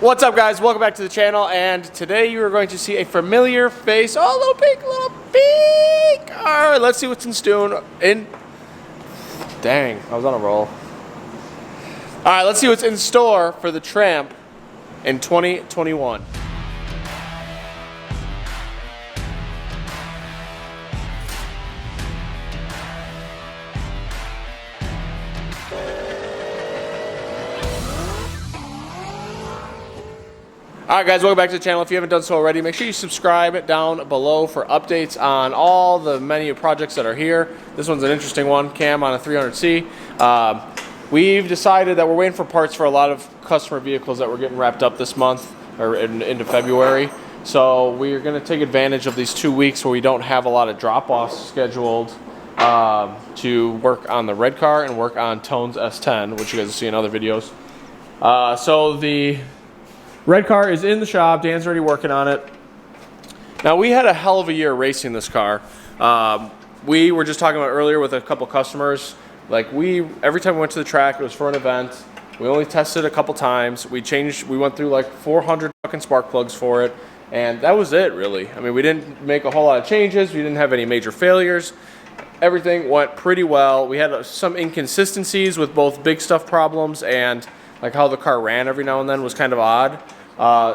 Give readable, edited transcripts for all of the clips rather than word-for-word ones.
What's up, guys? Welcome back to the channel, and today you are going to see a familiar face. Oh, little pink. All right, let's see what's in store. Dang, I was on a roll. All right, let's see what's in store for the Tramp in 2021. Alright guys, welcome back to the channel. If you haven't done so already, make sure you subscribe down below for updates on all the many projects that are here. This one's an interesting one, cam on a 300C. We've decided that we're waiting for parts for a lot of customer vehicles that we're getting wrapped up this month, or into February. So we're going to take advantage of these 2 weeks where we don't have a lot of drop-offs scheduled to work on the red car and work on Tone's S10, which you guys will see in other videos. So the red car is in the shop. Dan's already working on it. Now, we had a hell of a year racing this car. We were just talking about earlier with a couple customers. Like, every time we went to the track, it was for an event. We only tested a couple times. We went through like 400 fucking spark plugs for it, and that was it, really. I mean, we didn't make a whole lot of changes. We didn't have any major failures. Everything went pretty well. We had some inconsistencies with both big stuff problems and like how the car ran every now and then was kind of odd.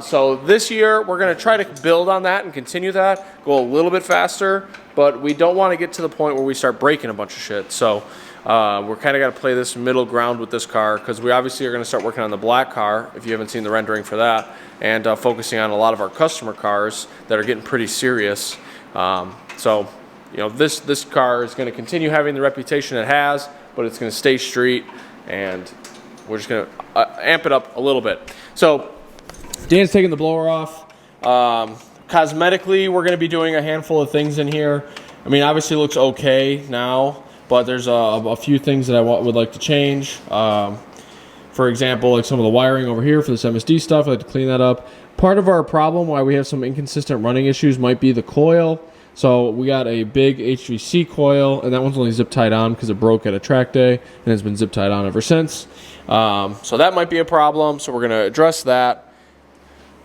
So this year we're going to try to build on that and continue that, go a little bit faster, but we don't want to get to the point where we start breaking a bunch of shit. So we're kind of got to play this middle ground with this car, because we obviously are going to start working on the black car, if you haven't seen the rendering for that, and focusing on a lot of our customer cars that are getting pretty serious. So you know, this car is going to continue having the reputation it has, but it's going to stay street, and we're just going to amp it up a little bit. So Dan's taking the blower off. Cosmetically, we're going to be doing a handful of things in here. I mean, obviously it looks okay now, but there's a few things that I would like to change. For example, like some of the wiring over here for this MSD stuff, I'd like to clean that up. Part of our problem why we have some inconsistent running issues might be the coil. So we got a big HVC coil, and that one's only zip tied on because it broke at a track day, and it's been zip tied on ever since. So that might be a problem, so we're going to address that.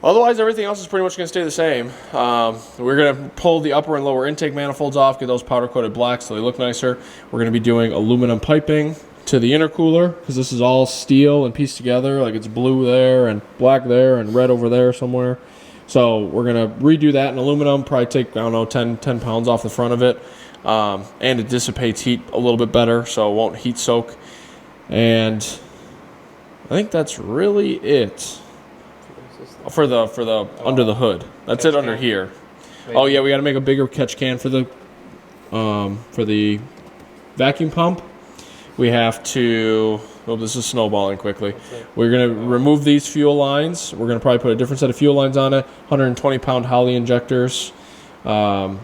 Otherwise, everything else is pretty much going to stay the same. We're going to pull the upper and lower intake manifolds off, get those powder-coated black so they look nicer. We're going to be doing aluminum piping to the intercooler, because this is all steel and pieced together. Like, it's blue there and black there and red over there somewhere. So we're going to redo that in aluminum, probably take, I don't know, 10 pounds off the front of it. And it dissipates heat a little bit better, so it won't heat soak. And I think that's really it for the under the hood. That's it under here. Oh yeah, we got to make a bigger catch can for the vacuum pump. We have to, oh, this is snowballing quickly. We're going to remove these fuel lines. We're going to probably put a different set of fuel lines on it, 120-pound Holley injectors. And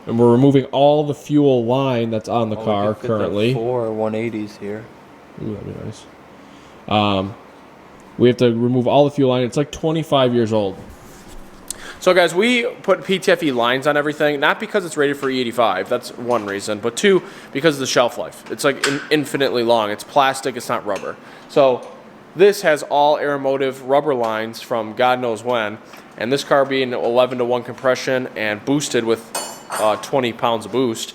we're removing all the fuel line that's on the car currently. 4 180s here. Ooh, that'd be nice. We have to remove all the fuel line. It's like 25 years old. So guys, we put PTFE lines on everything, not because it's rated for E85, that's one reason, but two, because of the shelf life. It's like infinitely long. It's plastic, it's not rubber. So this has all Aeromotive rubber lines from God knows when, and this car being 11-to-1 compression and boosted with 20 pounds of boost,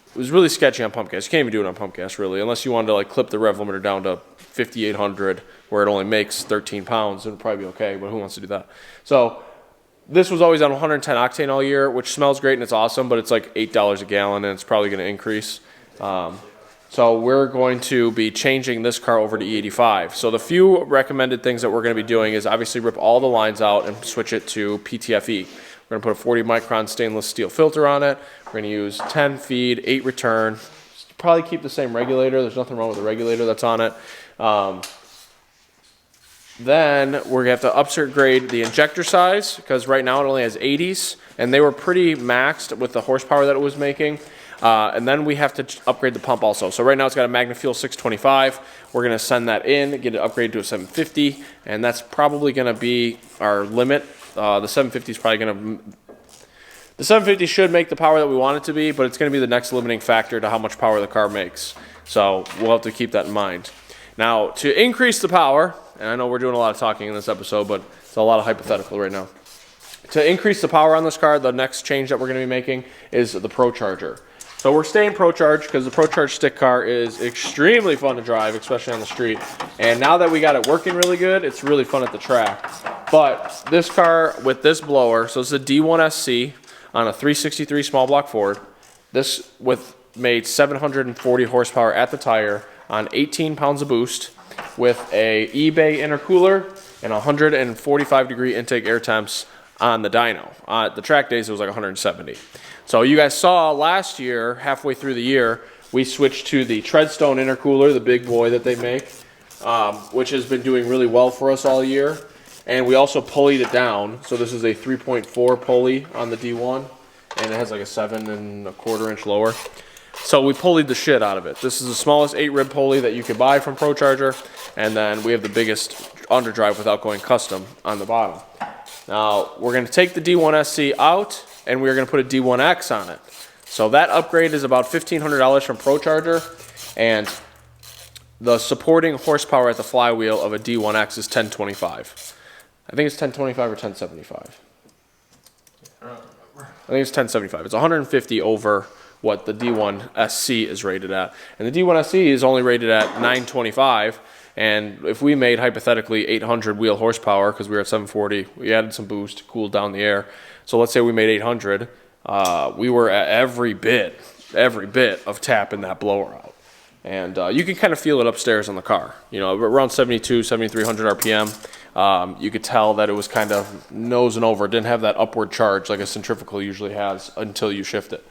it was really sketchy on pump gas. You can't even do it on pump gas, really, unless you wanted to like clip the rev limiter down to 5,800, where it only makes 13 pounds. It would probably be okay, but who wants to do that? So this was always on 110 octane all year, which smells great and it's awesome, but it's like $8 a gallon, and it's probably going to increase. So we're going to be changing this car over to E85. So the few recommended things that we're going to be doing is obviously rip all the lines out and switch it to PTFE. We're going to put a 40 micron stainless steel filter on it. We're going to use 10 feed, 8 return. Probably keep the same regulator. There's nothing wrong with the regulator that's on it. Then we're going to have to upgrade the injector size, because right now it only has 80s, and they were pretty maxed with the horsepower that it was making. And then we have to upgrade the pump also. So right now it's got a MagnaFuel 625. We're going to send that in, get it upgraded to a 750, and that's probably going to be our limit. The 750 is probably going to... The 750 should make the power that we want it to be, but it's going to be the next limiting factor to how much power the car makes. So we'll have to keep that in mind. Now, to increase the power, and I know we're doing a lot of talking in this episode, but it's a lot of hypothetical right now. To increase the power on this car, the next change that we're going to be making is the Procharger. So we're staying Procharged because the Procharged stick car is extremely fun to drive, especially on the street. And now that we got it working really good, it's really fun at the track. But this car with this blower, so it's a D1 SC on a 363 small block Ford. This made 740 horsepower at the tire on 18 pounds of boost with a eBay intercooler and 145 degree intake air temps on the dyno. At the track days, it was like 170. So you guys saw last year, halfway through the year, we switched to the Treadstone intercooler, the big boy that they make, which has been doing really well for us all year. And we also pulleyed it down. So this is a 3.4 pulley on the D1, and it has like a 7¼ inch lower. So we pulleyed the shit out of it. This is the smallest 8-rib pulley that you could buy from Procharger, and then we have the biggest underdrive without going custom on the bottom. Now, we're going to take the D1 SC out, and we're going to put a D1X on it. So that upgrade is about $1,500 from Procharger, and the supporting horsepower at the flywheel of a D1X is 1025. I think it's 1025 or 1075. I think it's 1075. It's 150 over what the D1 SC is rated at. And the D1 SC is only rated at 925. And if we made, hypothetically, 800 wheel horsepower, because we were at 740, we added some boost, cooled down the air. So let's say we made 800, we were at every bit of tapping that blower out. And you can kind of feel it upstairs on the car. You know, around 72, 7300 RPM. You could tell that it was kind of nosing over. It didn't have that upward charge like a centrifugal usually has until you shift it.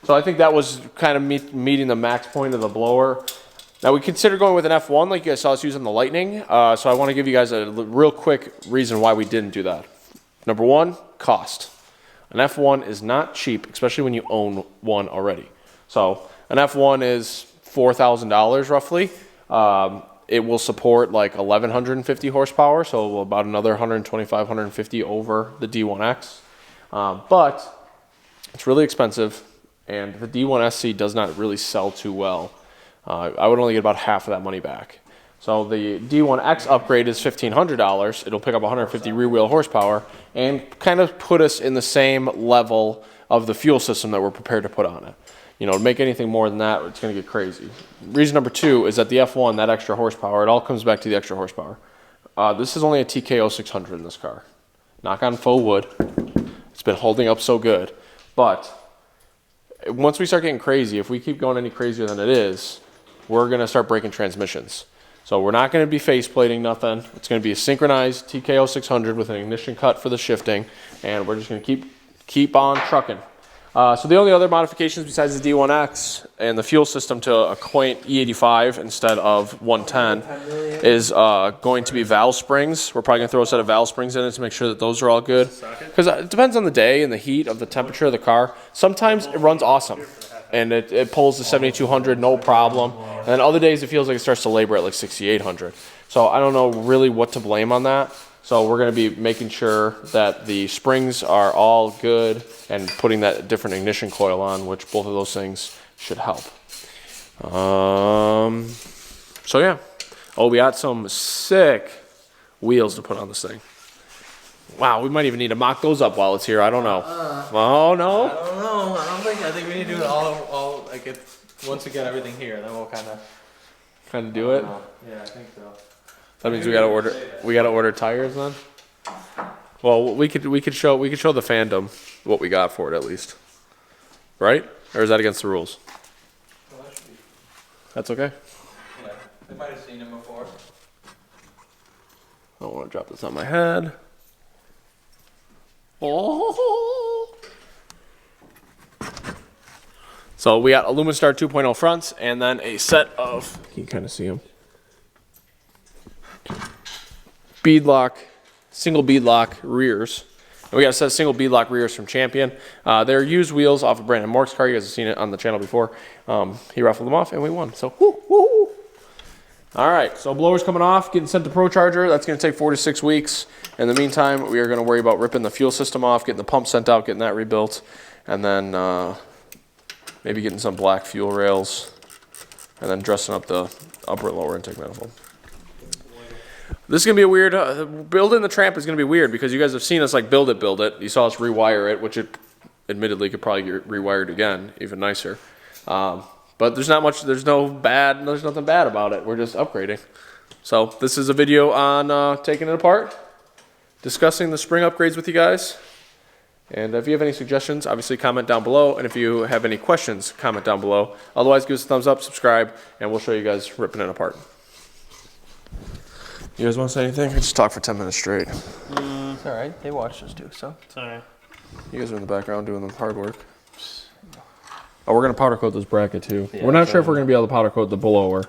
So I think that was kind of meeting the max point of the blower. Now, we considered going with an F1 like you guys saw us using the Lightning. So I want to give you guys a real quick reason why we didn't do that. Number one, cost. An F1 is not cheap, especially when you own one already. So an F1 is $4,000 roughly. It will support like 1,150 horsepower, so about another 125, 150 over the D1X. But it's really expensive, and the D1 SC does not really sell too well. I would only get about half of that money back. So the D1X upgrade is $1,500. It'll pick up 150 rear wheel horsepower and kind of put us in the same level of the fuel system that we're prepared to put on it. You know, to make anything more than that, it's going to get crazy. Reason number two is that the F1, that extra horsepower, it all comes back to the extra horsepower. This is only a TKO 600 in this car. Knock on faux wood. It's been holding up so good. But once we start getting crazy, if we keep going any crazier than it is, we're going to start breaking transmissions. So we're not going to be faceplating nothing. It's going to be a synchronized TKO 600 with an ignition cut for the shifting, and we're just going to keep on trucking. So the only other modifications besides the D1X and the fuel system to a quaint E85 instead of 110 is going to be valve springs. We're probably going to throw a set of valve springs in it to make sure that those are all good. Because it depends on the day and the heat of the temperature of the car. Sometimes it runs awesome, and it pulls the 7200 no problem. And then other days it feels like it starts to labor at like 6800. So I don't know really what to blame on that. So we're going to be making sure that the springs are all good and putting that different ignition coil on, which both of those things should help. So yeah. Oh, we got some sick wheels to put on this thing. Wow, we might even need to mock those up while it's here. I don't know. Oh, no? I don't know. I think we need to do it all like once we get everything here, then we'll kind of do it? Yeah, I think so. That means we gotta order tires then? Well, we could show the fandom what we got for it at least. Right? Or is that against the rules? Well, that should be. That's okay? Yeah. They might have seen him before. I don't want to drop this on my head. Oh. So we got Alumistar 2.0 fronts and then a set of, you can kind of see them, single beadlock rears. And we got a set of single beadlock rears from Champion. They're used wheels off of Brandon Mork's car. You guys have seen it on the channel before. He raffled them off and we won. So, woo, woo, woo. All right, so blower's coming off, getting sent to Procharger. That's going to take 4 to 6 weeks. In the meantime, we are going to worry about ripping the fuel system off, getting the pump sent out, getting that rebuilt, and then maybe getting some black fuel rails, and then dressing up the upper and lower intake manifold. This is going to be a weird, building the Tramp is going to be weird because you guys have seen us like build it. You saw us rewire it, which it admittedly could probably get rewired again, even nicer. But there's nothing bad about it. We're just upgrading. So this is a video on taking it apart, discussing the spring upgrades with you guys. And if you have any suggestions, obviously comment down below. And if you have any questions, comment down below. Otherwise, give us a thumbs up, subscribe, and we'll show you guys ripping it apart. You guys want to say anything? I just talk for 10 minutes straight. It's all right. They watched us too, so. It's all right. You guys are in the background doing the hard work. Oh, we're going to powder coat this bracket too. Yeah, we're not sure if we're going to be able to powder coat the blower.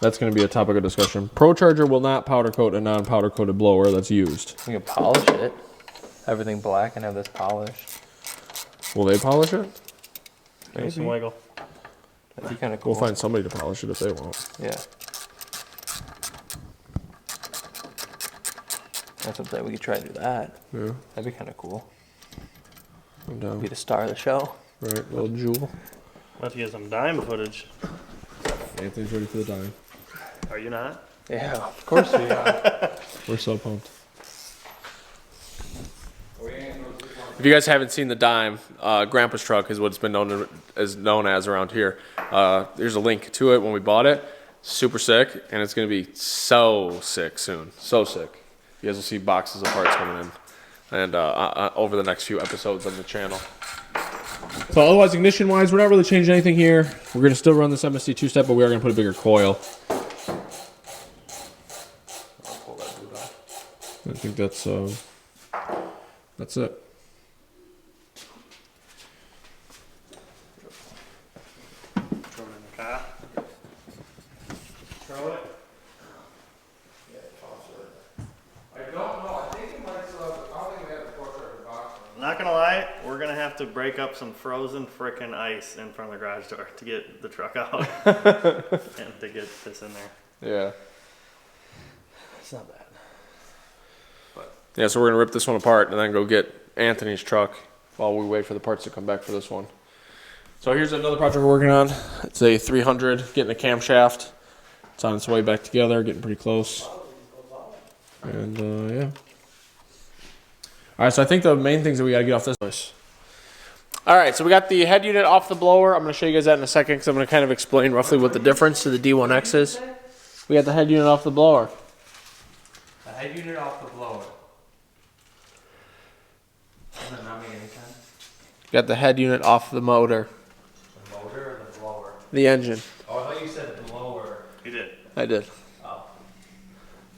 That's going to be a topic of discussion. Procharger will not powder coat a non-powder coated blower that's used. We can polish it. Everything black and have this polished. Will they polish it? Give me some wiggle. That'd be kind of cool. We'll find somebody to polish it if they won't. Yeah. That's something we could try to do that. Yeah, That'd be kind of cool. I'm down. Be the star of the show. Right, little jewel. Let's get some dime footage. Anthony's ready for the dime. Are you not? Yeah, of course we are. We're so pumped. If you guys haven't seen the dime, Grandpa's truck is what it's been known as around here. There's a link to it when we bought it. Super sick, and it's going to be so sick soon. So sick. You guys will see boxes of parts coming in, and over the next few episodes on the channel. So otherwise, ignition-wise, we're not really changing anything here. We're going to still run this MSC two-step, but we are going to put a bigger coil. I think that's it. Throw it in the car. Throw it. I don't know. I think it might still have. I don't think we have the Procharger box. Not gonna lie, we're gonna have to break up some frozen frickin' ice in front of the garage door to get the truck out and to get this in there. Yeah. It's not bad. Yeah, so we're gonna rip this one apart and then go get Anthony's truck while we wait for the parts to come back for this one. So here's another project we're working on. It's a 300, getting a camshaft. It's on its way back together, getting pretty close. And yeah. All right, so I think the main things that we gotta get off this. All right, so we got the head unit off the blower. I'm gonna show you guys that in a second because I'm gonna kind of explain roughly what the difference to the D1X is. We got the head unit off the blower. The head unit off the blower. Does that not make any sense? Got the head unit off the motor. The motor or the blower? The engine. Oh, I thought you said blower. You did. I did. Oh.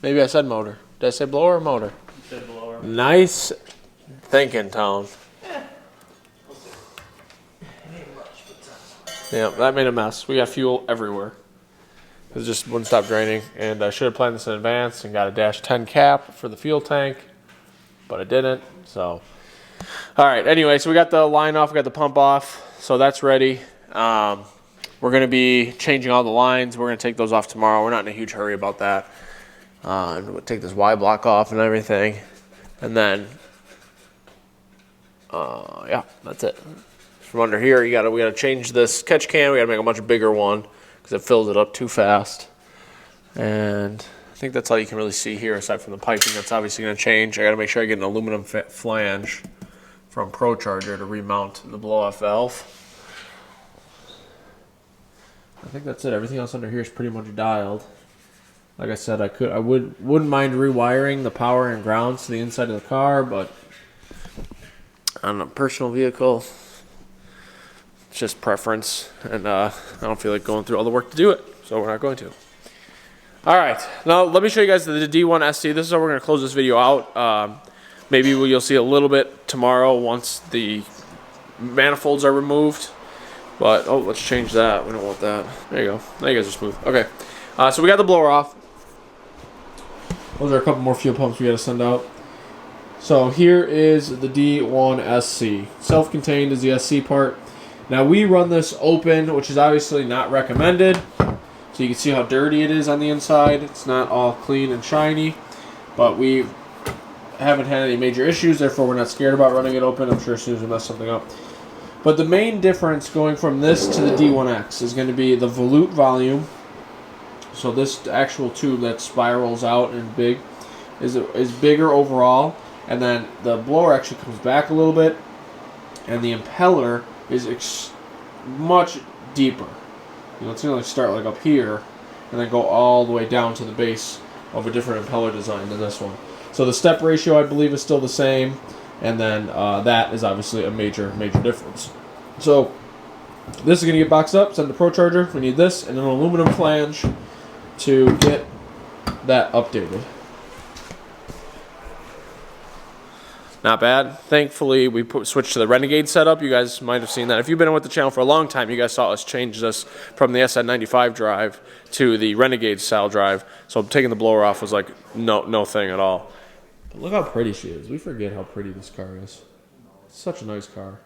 Maybe I said motor. Did I say blower or motor? You said blower. Nice thinking, Tone. Yeah, that made a mess. We got fuel everywhere. It just wouldn't stop draining. And I should have planned this in advance and got a dash 10 cap for the fuel tank, but I didn't. So, all right. Anyway, so we got the line off, we got the pump off, so that's ready. We're going to be changing all the lines. We're going to take those off tomorrow. We're not in a huge hurry about that. We'll take this Y block off and everything, and then yeah, that's it. From under here, we gotta change this catch can. We gotta make a much bigger one because it fills it up too fast. And I think that's all you can really see here, aside from the piping. That's obviously gonna change. I gotta make sure I get an aluminum flange from Procharger to remount the blow-off valve. I think that's it. Everything else under here is pretty much dialed. Like I said, I wouldn't mind rewiring the power and grounds to the inside of the car, but on a personal vehicle, it's just preference, and I don't feel like going through all the work to do it, so we're not going to. All right, now let me show you guys the D1 SC. This is how we're going to close this video out. Maybe you'll see a little bit tomorrow once the manifolds are removed. But, oh, let's change that. We don't want that. There you go. Now you guys are smooth. Okay, so we got the blower off. Those are a couple more fuel pumps we got to send out. So here is the D1 SC. Self-contained is the SC part. Now we run this open, which is obviously not recommended. So you can see how dirty it is on the inside. It's not all clean and shiny, but we haven't had any major issues, therefore we're not scared about running it open. I'm sure as soon as we mess something up. But the main difference going from this to the D1X is going to be the volute volume. So this actual tube that spirals out and big is bigger overall, and then the blower actually comes back a little bit, and the impeller is much deeper. You know, it's gonna start like up here, and then go all the way down to the base of a different impeller design than this one. So the step ratio, I believe, is still the same, and then that is obviously a major difference. So this is gonna get boxed up, sent to Procharger. We need this and an aluminum flange to get that updated. Not bad. Thankfully, we switched to the Renegade setup. You guys might have seen that. If you've been with the channel for a long time, you guys saw us change this from the SN95 drive to the Renegade style drive. So taking the blower off was like no thing at all. But look how pretty she is. We forget how pretty this car is. It's such a nice car.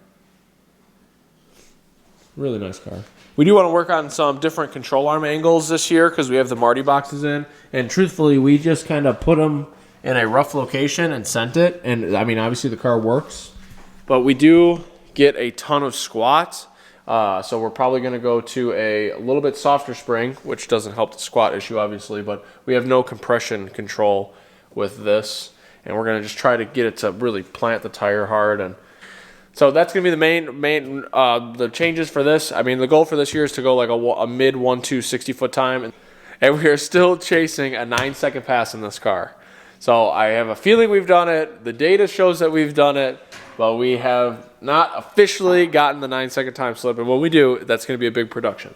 Really nice car. We do want to work on some different control arm angles this year because we have the Marty boxes in. And truthfully, we just kind of put them in a rough location and sent it. And I mean, obviously the car works, but we do get a ton of squat. So we're probably going to go to a little bit softer spring, which doesn't help the squat issue, obviously, but we have no compression control with this. And we're going to just try to get it to really plant the tire hard. And so that's going to be the main the changes for this. I mean, the goal for this year is to go like a mid 1.2 60-foot time. And we are still chasing a 9-second pass in this car. So I have a feeling we've done it. The data shows that we've done it, but we have not officially gotten the 9-second time slip. And when we do, that's going to be a big production.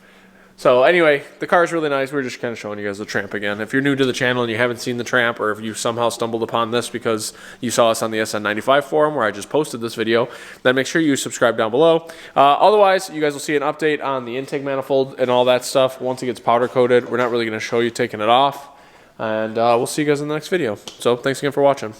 So anyway, the car is really nice. We're just kind of showing you guys the Tramp again. If you're new to the channel and you haven't seen the Tramp, or if you somehow stumbled upon this because you saw us on the SN95 forum where I just posted this video, then make sure you subscribe down below. Otherwise, you guys will see an update on the intake manifold and all that stuff once it gets powder coated. We're not really going to show you taking it off. And we'll see you guys in the next video. So thanks again for watching.